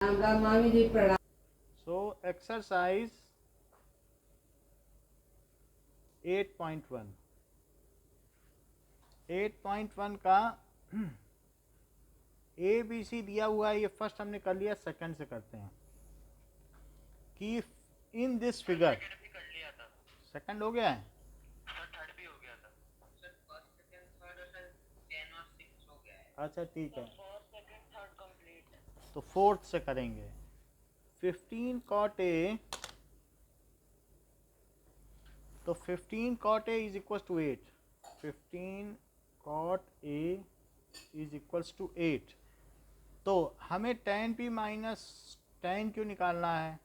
मामी जी प्रणाम। So exercise 8.1 8.1 का ए बी सी दिया हुआ है। ये फर्स्ट हमने कर लिया, सेकंड से करते हैं कि इन दिस फिगर सेकंड हो गया है। अच्छा ठीक है, तो फोर्थ से करेंगे। 15 cot A, तो 15 cot A is equal to 8। 15 cot A is equals to 8। तो हमें tan P minus tan Q निकालना है।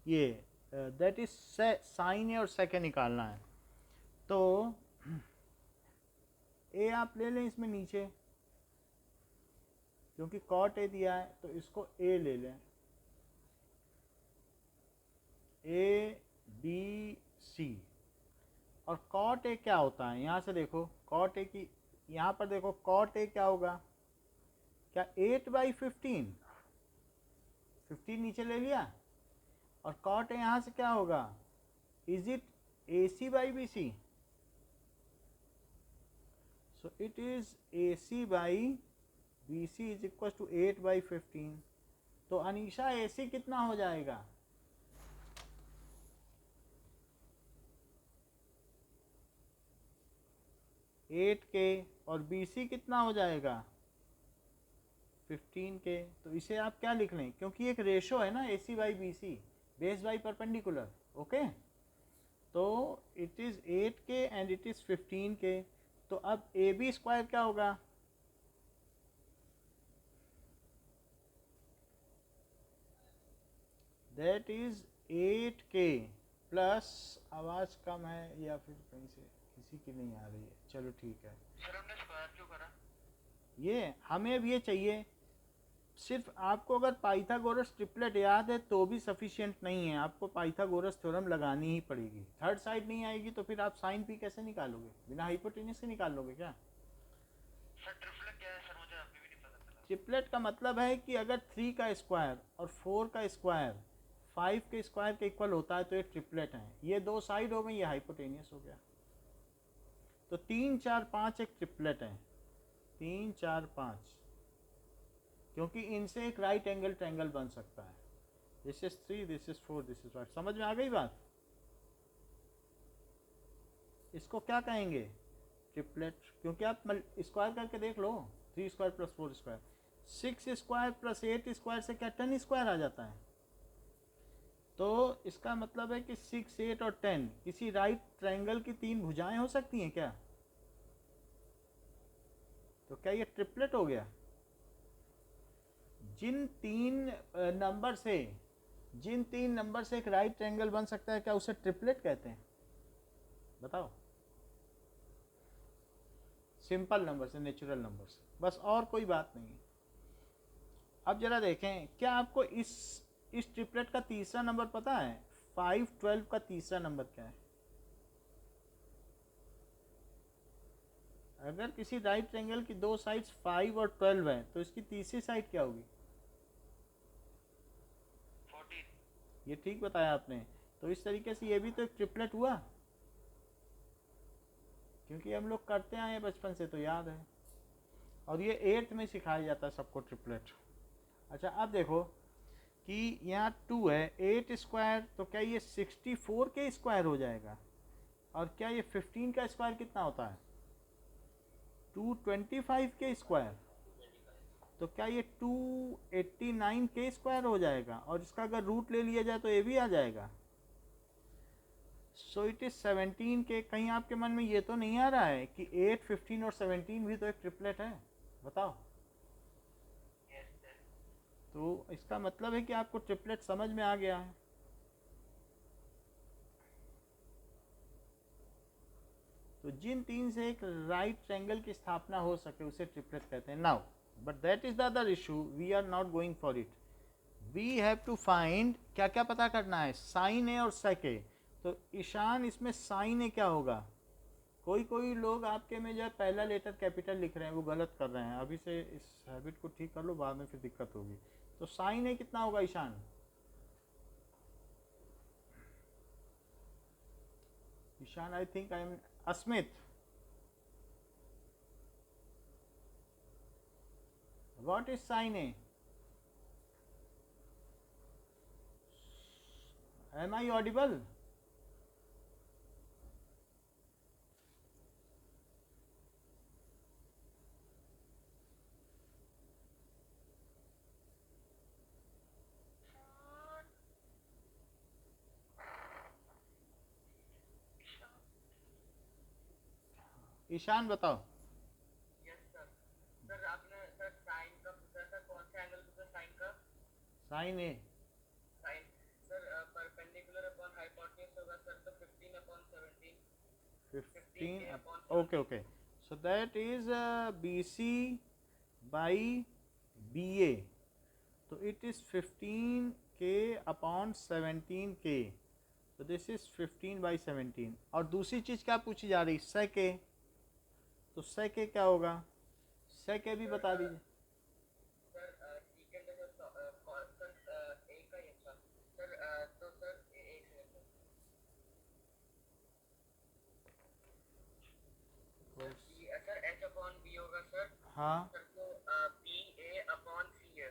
ये दैट इज साइन ए और सेकेंड निकालना है। तो ए आप ले लें इसमें नीचे, क्योंकि cot A दिया है तो इसको ए ले लें। A B C. और cot A क्या होता है, यहाँ से देखो cot A की, यहाँ पर देखो cot A क्या होगा, क्या 8/15, 15 नीचे ले लिया। और cot A यहाँ से क्या होगा, is it AC/BC। So it is AC/BC is equal to 8/15। तो अनीशा AC कितना हो जाएगा, 8K, और BC कितना हो जाएगा 15K। तो इसे आप क्या लिख लें, क्योंकि एक रेशो है ना AC/BC, base by perpendicular. Okay, तो it is 8K and it is 15K। तो अब AB स्क्वायर क्या होगा, दैट इज 8K प्लस, आवाज़ कम है या फिर कहीं से किसी की नहीं आ रही है, चलो ठीक है। सर हमने स्क्वायर क्यों करा? ये हमें अब ये चाहिए, सिर्फ आपको अगर पाइथागोरस ट्रिपलेट याद है तो भी सफिशिएंट नहीं है, आपको पाइथागोरस थ्योरम लगानी ही पड़ेगी। थर्ड साइड नहीं आएगी तो फिर आप साइन पी कैसे निकालोगे, बिना हाइपोटेन्यूस के निकाल लोगे क्या। सर ट्रिपलेट क्या है सर, मुझे अभी भी नहीं पता चला। ट्रिपलेट का मतलब है कि अगर 3 का स्क्वायर और 4 का स्क्वायर 5 के स्क्वायर के इक्वल होता है तो ये ट्रिपलेट है। ये दो साइड हो गई, ये हाइपोटेनियस हो गया। तो 3 4 5 एक ट्रिपलेट है, 3 4 5, क्योंकि इनसे एक राइट एंगल ट्रायंगल बन सकता है। This is 3, this is 4, this is 5। समझ में आ गई बात। इसको क्या कहेंगे, ट्रिपलेट, क्योंकि आप स्क्वायर करके देख लो, 3 square plus 4 square, 6 square plus 8 square से क्या 10 स्क्वायर आ जाता है। तो इसका मतलब है कि 6 8 और 10 किसी राइट ट्रायंगल की 3 भुजाएं हो सकती हैं क्या। तो क्या ये ट्रिपलेट हो गया। जिन तीन नंबर से एक राइट ट्रायंगल बन सकता है, क्या उसे ट्रिपलेट कहते हैं, बताओ। सिंपल नंबर से, नेचुरल नंबर से, बस, और कोई बात नहीं है। अब जरा देखें, क्या आपको इस ट्रिपलेट का तीसरा नंबर पता है, 5 12 का तीसरा नंबर क्या है। अगर किसी राइट ट्रायंगल की दो साइड्स 5 और 12 है तो इसकी तीसरी साइड क्या होगी, 14। ये ठीक बताया आपने। तो इस तरीके से ये भी तो एक ट्रिपलेट हुआ, क्योंकि हम लोग करते आए हैं बचपन से तो याद है, और ये 8th में सिखाया जाता है सबको ट्रिपलेट। अच्छा अब देखो कि यहाँ 2 है, 8 स्क्वायर, तो क्या ये 64 के स्क्वायर हो जाएगा। और क्या ये 15 का स्क्वायर कितना होता है, 225 के स्क्वायर, तो क्या ये 289 के स्क्वायर हो जाएगा। और इसका अगर रूट ले लिया जाए तो ये भी आ जाएगा। सो इट इज 17 के। कहीं आपके मन में ये तो नहीं आ रहा है कि 8 15 और 17 भी तो एक ट्रिपलेट है, बताओ। तो इसका मतलब है कि आपको ट्रिपलेट समझ में आ गया है। तो जिन तीन से एक राइट ट्रायंगल की स्थापना हो सके उसे ट्रिपलेट कहते हैं। Now but that is the other issue, we are not going for it. We have to find, क्या क्या पता करना है, साइन ए और सेक ए। तो ईशान इसमें साइन ए क्या होगा। कोई लोग आपके में जो है पहला लेटर कैपिटल लिख रहे हैं, वो गलत कर रहे हैं। अभी से इस हैबिट को ठीक कर लो, बाद में फिर दिक्कत होगी। तो साइन ए कितना होगा Ishan? Ishan I think I am Asmit, what is sine A? Am I audible? Ishan बताओ। Yes sir. सर आपने सर साइन का पूछा था, कौन सा एंगल पूछा साइन का? Sine A sine sir perpendicular upon hypotenuse होगा सर, तो 15 upon 17। 15 okay okay, so that is BC by BA, तो it is 15K upon 17K, तो दिस इज 15/17। और दूसरी चीज़ क्या पूछी जा रही? सेक ए, तो सेक ए क्या होगा? सेक ए भी बता दीजिए। सर सेकंड है सर कॉन्स्टेंट ए का ही था सर, तो सर एक minute sir H upon B होगा सर। हाँ सर तो बी ए अपॉन सी है।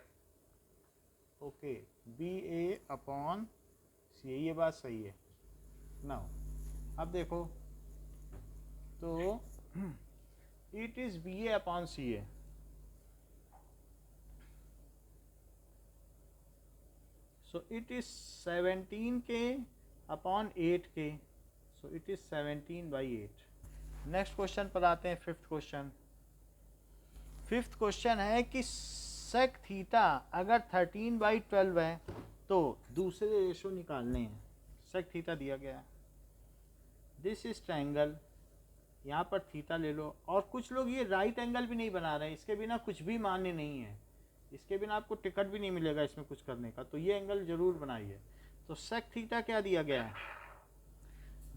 ओके, BA अपॉन सी, ये बात सही है। नाउ अब देखो, तो it is BA upon CA, so it is 17K upon 8K, so it is 17/8। Next question पर आते हैं, फिफ्थ क्वेश्चन। फिफ्थ क्वेश्चन है कि सेक थीटा अगर 13/12 है तो दूसरे रेशो निकालने हैं। सेक थीटा दिया गया है, दिस इज ट्रायंगल, यहाँ पर थीटा ले लो। और कुछ लोग ये राइट एंगल भी नहीं बना रहे हैं, इसके बिना कुछ भी मान्य नहीं है, इसके बिना आपको टिकट भी नहीं मिलेगा इसमें कुछ करने का, तो ये एंगल जरूर बनाइए। तो सेक थीटा क्या दिया गया है?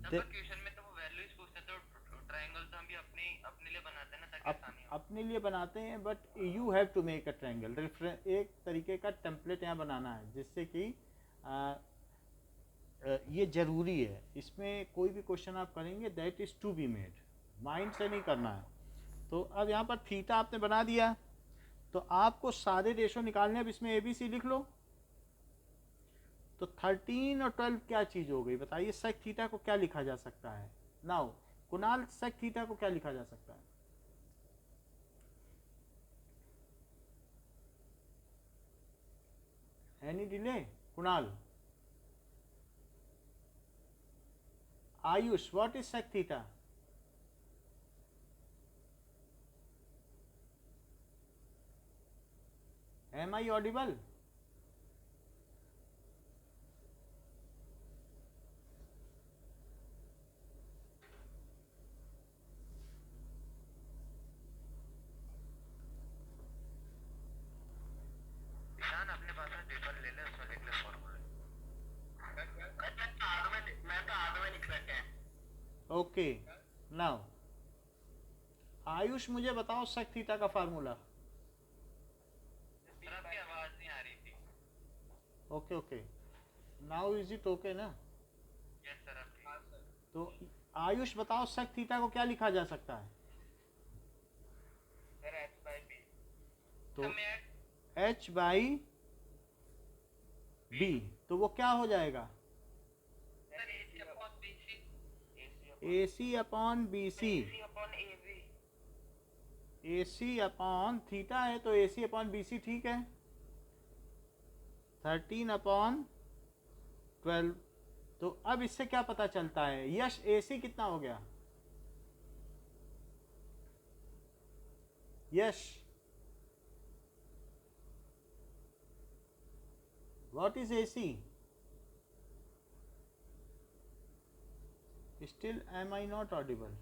क्वेश्चन में तो वो वैल्यूज पूछते, तो ट्रायंगल तो हम भी अपने लिए बनाते हैं ना, ताकि आसानी हो। अपने लिए बनाते हैं, but you have to make a triangle. एक तरीके का टेम्पलेट यहाँ बनाना है, जिससे कि ये जरूरी है, इसमें कोई भी क्वेश्चन आप करेंगे that is to be made, mind से नहीं करना है। तो अब यहाँ पर थीटा आपने बना दिया, तो आपको सारे रेशो निकालने, अब इसमें ABC लिख लो। तो 13 और 12 क्या चीज़ हो गई बताइए? सेक थीटा को क्या लिखा जा सकता है? नाउ कुणाल, सेक थीटा को क्या लिखा जा सकता है? Any delay? Kunal, Ayush, what is sec theta? Am I audible? Ishan अपने पास में पेपर ले ले, उसमें लिख ले फॉर्मूला। मैं तो आगे में लिख रखे हैं। ओके, नाउ आयुष मुझे बताओ सेक थीटा का फार्मूला। सर आपकी आवाज नहीं आ रही थी। Okay okay, now is it okay ना? यस सर आपकी। हाँ सर। तो आयुष बताओ सेक थीटा को क्या लिखा जा सकता है? Sir H by B. तो H/B, तो वो क्या हो जाएगा? Sir AC upon BC। AC upon BC, AC upon AB। AC upon theta है तो AC अपॉन BC, ठीक है। 13/12, तो अब इससे क्या पता चलता है? यश, AC कितना हो गया? Yash, what is AC? Still am I not audible?